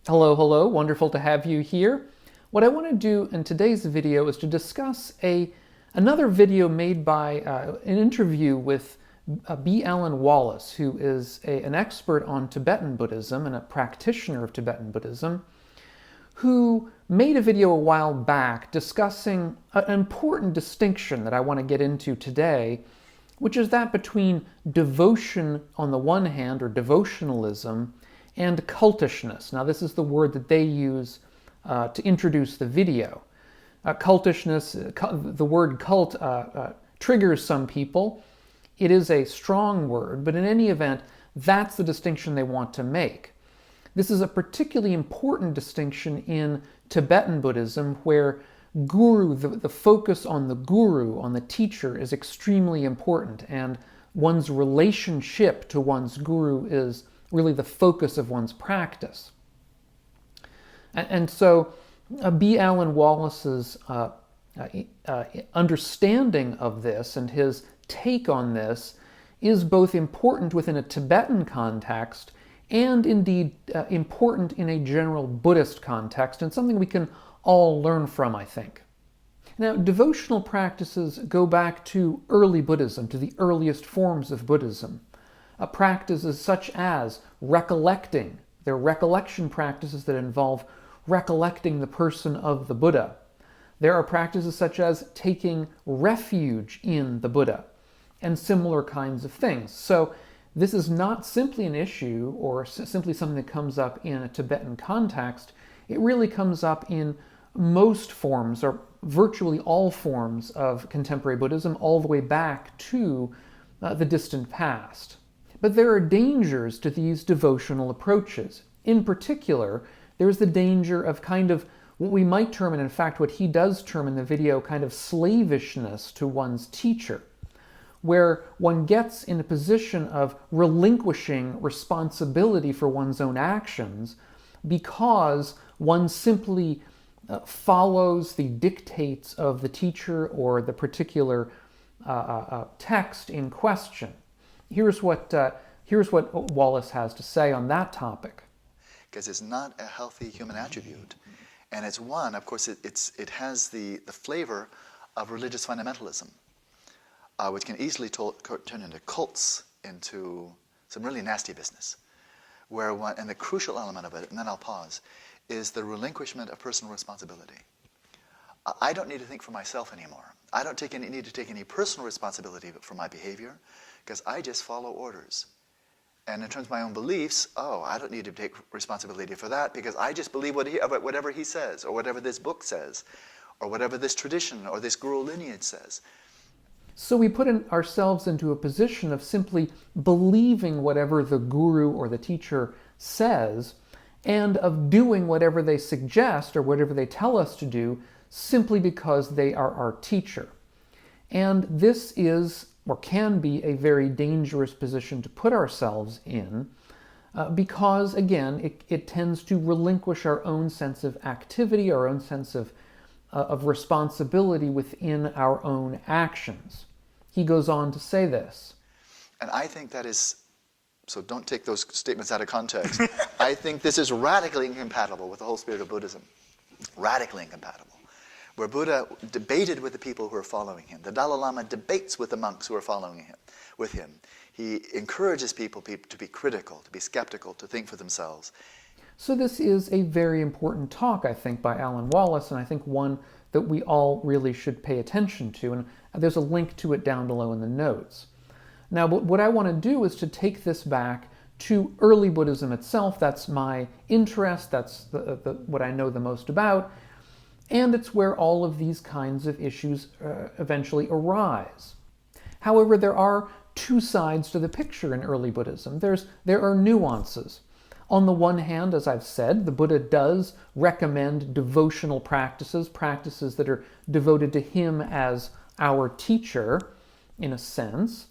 Hello, hello, wonderful to have you here. What I want to do in today's video is to discuss another video made by an interview with B. Allan Wallace, who is an expert on Tibetan Buddhism and a practitioner of Tibetan Buddhism, who made a video a while back discussing an important distinction that I want to get into today, which is that between devotion on the one hand, or devotionalism, and cultishness. Now, this is the word that they use to introduce the video. Cultishness, the word cult triggers some people. It is a strong word, but in any event, that's the distinction they want to make. This is a particularly important distinction in Tibetan Buddhism, where guru, the focus on the guru, on the teacher, is extremely important, and one's relationship to one's guru is really the focus of one's practice. And so B. Allan Wallace's understanding of this and his take on this is both important within a Tibetan context and indeed important in a general Buddhist context, and something we can all learn from, I think. Now, devotional practices go back to early Buddhism, to the earliest forms of Buddhism. Practices such as recollecting. There are recollection practices that involve recollecting the person of the Buddha. There are practices such as taking refuge in the Buddha and similar kinds of things. So this is not simply an issue or simply something that comes up in a Tibetan context. It really comes up in most forms, or virtually all forms, of contemporary Buddhism, all the way back to the distant past. But there are dangers to these devotional approaches. In particular, there's the danger of kind of what we might term, and in fact what he does term in the video, kind of slavishness to one's teacher, where one gets in a position of relinquishing responsibility for one's own actions because one simply follows the dictates of the teacher or the particular text in question. Here's what Wallace has to say on that topic. Because it's not a healthy human attribute. And it's one, of course, it has the flavor of religious fundamentalism, which can easily turn into cults, into some really nasty business. And the crucial element of it, and then I'll pause, is the relinquishment of personal responsibility. I don't need to think for myself anymore. I don't need to take any personal responsibility for my behavior, because I just follow orders. And in terms of my own beliefs, I don't need to take responsibility for that, because I just believe whatever he says, or whatever this book says, or whatever this tradition or this guru lineage says. So we put ourselves into a position of simply believing whatever the guru or the teacher says, and of doing whatever they suggest or whatever they tell us to do, simply because they are our teacher. And this is, or can be, a very dangerous position to put ourselves in, because, again, it tends to relinquish our own sense of activity, our own sense of responsibility within our own actions. He goes on to say this. And I think that is, so don't take those statements out of context. I think this is radically incompatible with the whole spirit of Buddhism. Radically incompatible. Where Buddha debated with the people who are following him. The Dalai Lama debates with the monks who are following him. He encourages people to be critical, to be skeptical, to think for themselves. So this is a very important talk, I think, by Allan Wallace, and I think one that we all really should pay attention to. And there's a link to it down below in the notes. Now, what I want to do is to take this back to early Buddhism itself. That's my interest. That's what I know the most about. And it's where all of these kinds of issues eventually arise. However, there are two sides to the picture in early Buddhism. There are nuances. On the one hand, as I've said, the Buddha does recommend devotional practices, practices that are devoted to him as our teacher, in a sense.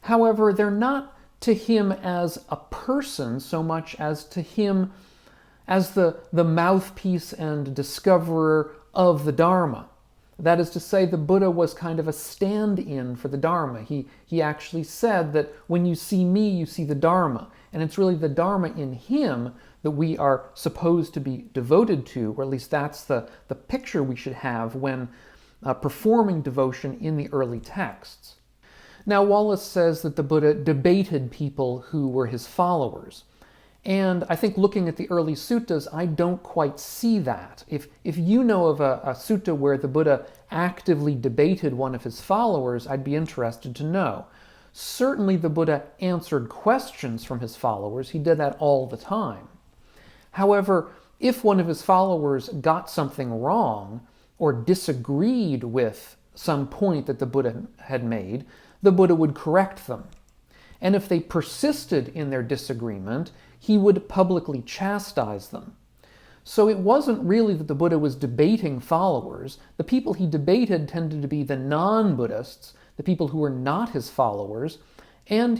However, they're not to him as a person so much as to him as the mouthpiece and discoverer of the Dharma. That is to say, the Buddha was kind of a stand-in for the Dharma. He actually said that when you see me, you see the Dharma. And it's really the Dharma in him that we are supposed to be devoted to, or at least that's the picture we should have when performing devotion in the early texts. Now, Wallace says that the Buddha debated people who were his followers. And I think looking at the early suttas, I don't quite see that. If you know of a sutta where the Buddha actively debated one of his followers, I'd be interested to know. Certainly the Buddha answered questions from his followers. He did that all the time. However, if one of his followers got something wrong or disagreed with some point that the Buddha had made, the Buddha would correct them. And if they persisted in their disagreement, he would publicly chastise them. So it wasn't really that the Buddha was debating followers. The people he debated tended to be the non-Buddhists, the people who were not his followers, and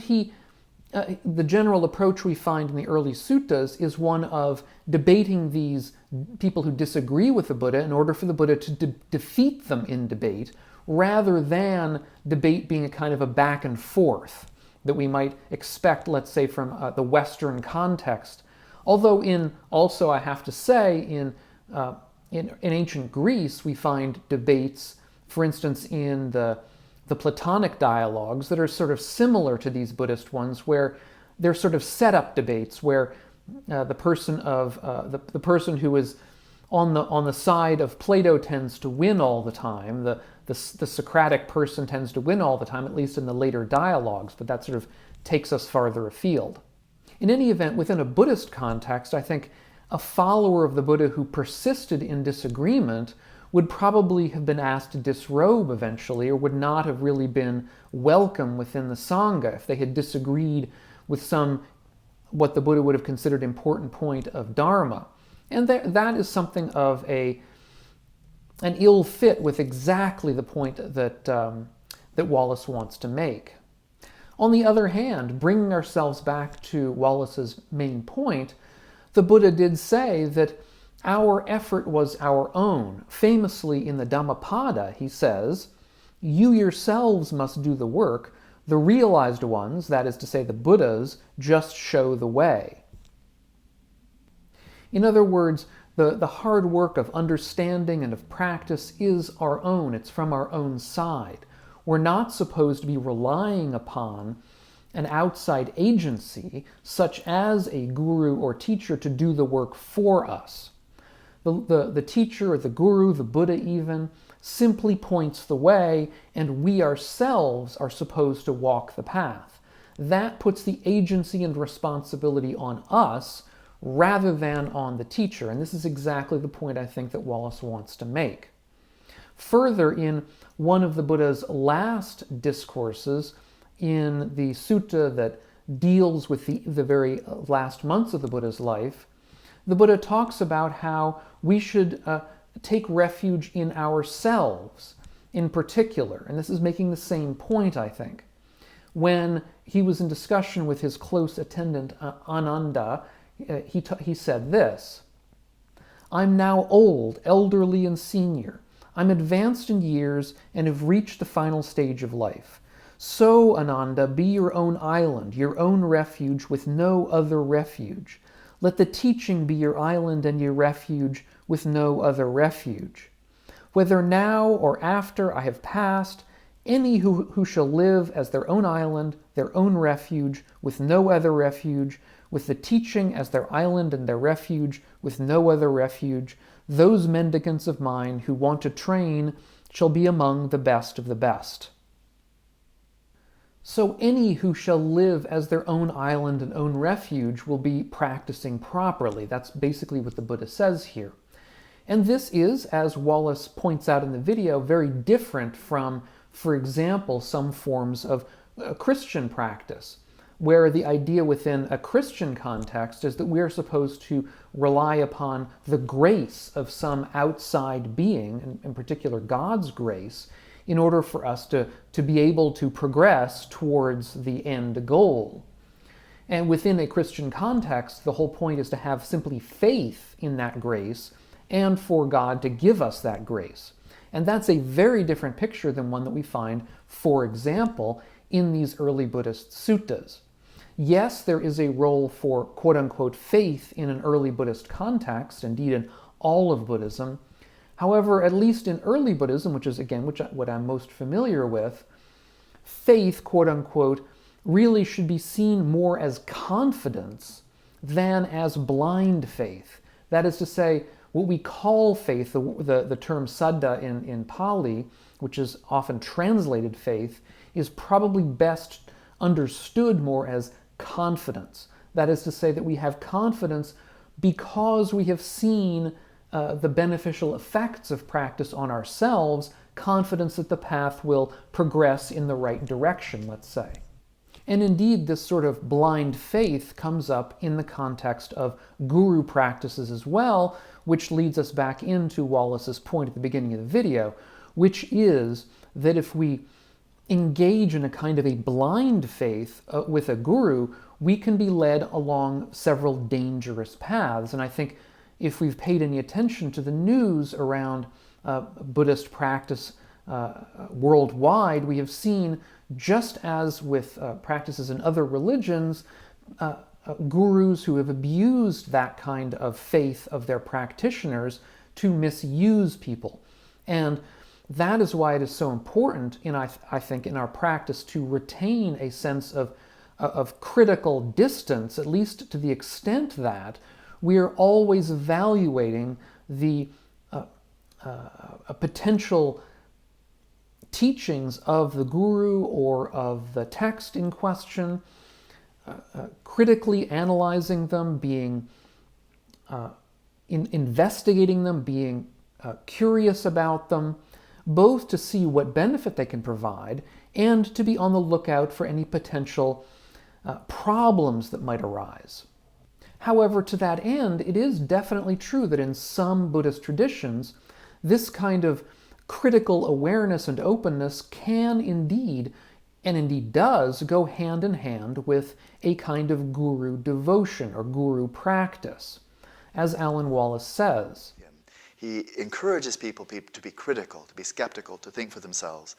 the general approach we find in the early suttas is one of debating these people who disagree with the Buddha in order for the Buddha to defeat them in debate, rather than debate being a kind of a back and forth that we might expect, let's say, from the Western context. Although also I have to say, in ancient Greece, we find debates, for instance, in the Platonic dialogues that are sort of similar to these Buddhist ones, where they're sort of set-up debates where the person who is on the side of Plato tends to win all the time. The Socratic person tends to win all the time, at least in the later dialogues, but that sort of takes us farther afield. In any event, within a Buddhist context, I think a follower of the Buddha who persisted in disagreement would probably have been asked to disrobe eventually, or would not have really been welcome within the Sangha if they had disagreed with what the Buddha would have considered important point of Dharma. And that is something of an ill fit with exactly the point that Wallace wants to make. On the other hand, bringing ourselves back to Wallace's main point, the Buddha did say that our effort was our own. Famously in the Dhammapada, he says, "You yourselves must do the work. The realized ones, that is to say the Buddhas, just show the way." In other words, the hard work of understanding and of practice is our own. It's from our own side. We're not supposed to be relying upon an outside agency, such as a guru or teacher, to do the work for us. The teacher or the guru, the Buddha even, simply points the way, and we ourselves are supposed to walk the path. That puts the agency and responsibility on us rather than on the teacher. And this is exactly the point I think that Wallace wants to make. Further, in one of the Buddha's last discourses, in the sutta that deals with the very last months of the Buddha's life, the Buddha talks about how we should take refuge in ourselves in particular. And this is making the same point, I think. When he was in discussion with his close attendant, Ananda, he said this: "I'm now old, elderly, and senior. I'm advanced in years and have reached the final stage of life. So, Ananda, be your own island, your own refuge with no other refuge. Let the teaching be your island and your refuge with no other refuge. Whether now or after I have passed, any who shall live as their own island, their own refuge, with no other refuge, with the teaching as their island and their refuge, with no other refuge, those mendicants of mine who want to train shall be among the best of the best." So any who shall live as their own island and own refuge will be practicing properly. That's basically what the Buddha says here. And this is, as Wallace points out in the video, very different from, for example, some forms of Christian practice, where the idea within a Christian context is that we are supposed to rely upon the grace of some outside being, in particular God's grace, in order for us to be able to progress towards the end goal. And within a Christian context, the whole point is to have simply faith in that grace and for God to give us that grace. And that's a very different picture than one that we find, for example, in these early Buddhist suttas. Yes, there is a role for quote-unquote faith in an early Buddhist context, indeed in all of Buddhism. However, at least in early Buddhism, which is again what I'm most familiar with, faith, quote-unquote, really should be seen more as confidence than as blind faith. That is to say, what we call faith, the term saddha in Pali, which is often translated faith, is probably best understood more as confidence. That is to say that we have confidence because we have seen the beneficial effects of practice on ourselves, confidence that the path will progress in the right direction, let's say. And indeed, this sort of blind faith comes up in the context of guru practices as well, which leads us back into Wallace's point at the beginning of the video, which is that if we engage in a kind of a blind faith with a guru, we can be led along several dangerous paths. And I think if we've paid any attention to the news around Buddhist practice worldwide, we have seen, just as with practices in other religions, gurus who have abused that kind of faith of their practitioners to misuse people. And that is why it is so important, I think, in our practice to retain a sense of critical distance, at least to the extent that we are always evaluating the potential teachings of the guru or of the text in question, critically analyzing them, being investigating them, being curious about them, both to see what benefit they can provide and to be on the lookout for any potential problems that might arise. However, to that end, it is definitely true that in some Buddhist traditions, this kind of critical awareness and openness can indeed, and indeed does, go hand in hand with a kind of guru devotion or guru practice. As Allan Wallace says, he encourages people to be critical, to be skeptical, to think for themselves,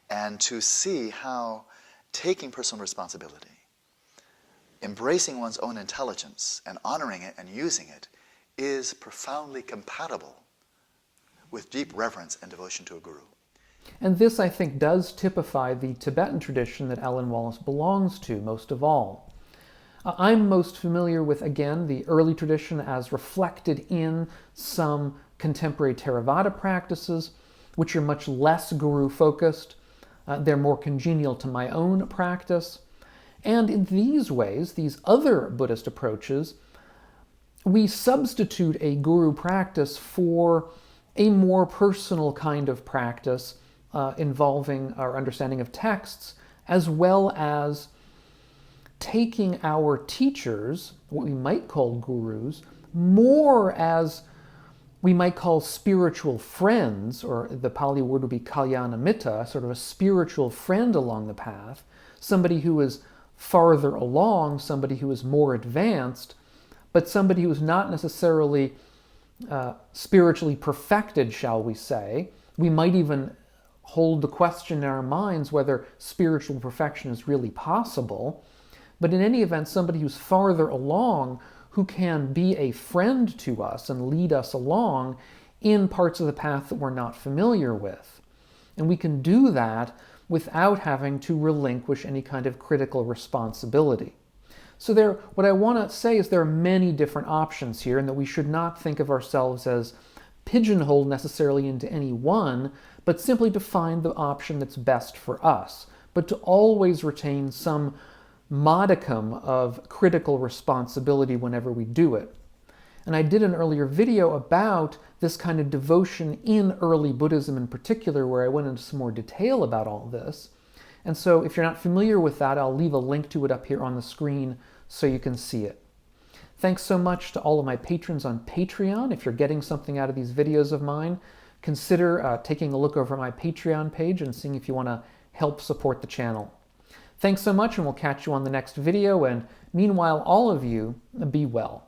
and to see how taking personal responsibility, embracing one's own intelligence and honoring it and using it is profoundly compatible with deep reverence and devotion to a guru. And this, I think, does typify the Tibetan tradition that Allan Wallace belongs to most of all. I'm most familiar with, again, the early tradition as reflected in some contemporary Theravada practices, which are much less guru-focused. They're more congenial to my own practice. And in these ways, these other Buddhist approaches, we substitute a guru practice for a more personal kind of practice involving our understanding of texts, as well as taking our teachers, what we might call gurus, more as we might call spiritual friends, or the Pali word would be kalyanamitta, sort of a spiritual friend along the path, somebody who is farther along, somebody who is more advanced, but somebody who is not necessarily spiritually perfected, shall we say. We might even hold the question in our minds whether spiritual perfection is really possible. But in any event, somebody who's farther along, who can be a friend to us and lead us along in parts of the path that we're not familiar with. And we can do that without having to relinquish any kind of critical responsibility. So what I want to say is there are many different options here, and that we should not think of ourselves as pigeonholed necessarily into any one, but simply to find the option that's best for us, but to always retain some modicum of critical responsibility whenever we do it. And I did an earlier video about this kind of devotion in early Buddhism in particular, where I went into some more detail about all this. And so if you're not familiar with that, I'll leave a link to it up here on the screen so you can see it. Thanks so much to all of my patrons on Patreon. If you're getting something out of these videos of mine, consider taking a look over my Patreon page and seeing if you want to help support the channel. Thanks so much, and we'll catch you on the next video, and meanwhile, all of you, be well.